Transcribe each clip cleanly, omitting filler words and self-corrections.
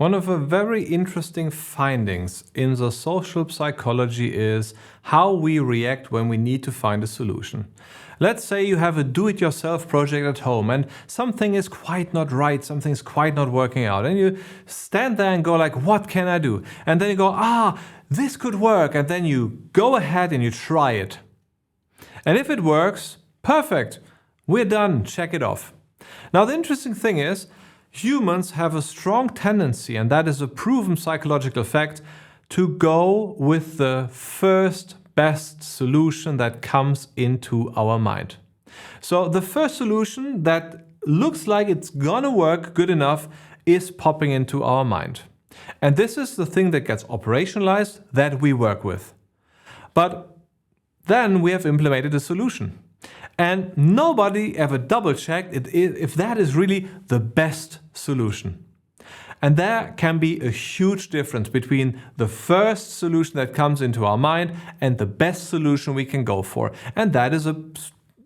One of the very interesting findings in the social psychology is how we react when we need to find a solution. Let's say you have a do-it-yourself project at home and something is quite not right, something's quite not working out, and you stand there and go like, what can I do? And then you go, this could work, and then you go ahead and you try it. And if it works, perfect, we're done, check it off. Now the interesting thing is, humans have a strong tendency, and that is a proven psychological fact, to go with the first best solution that comes into our mind. So the first solution that looks like it's gonna work good enough is popping into our mind. And this is the thing that gets operationalized, that we work with. But then we have implemented a solution. And nobody ever double-checked if that is really the best solution. And there can be a huge difference between the first solution that comes into our mind and the best solution we can go for. And that is a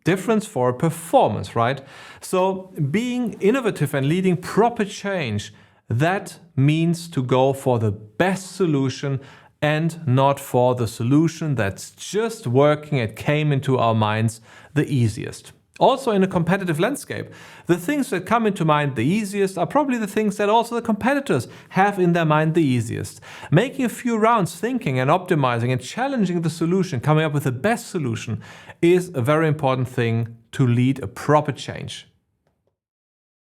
difference for performance, right? So being innovative and leading proper change, that means to go for the best solution and not for the solution that's just working and came into our minds the easiest. Also in a competitive landscape, the things that come into mind the easiest are probably the things that also the competitors have in their mind the easiest. Making a few rounds thinking and optimizing and challenging the solution, coming up with the best solution, is a very important thing to lead a proper change.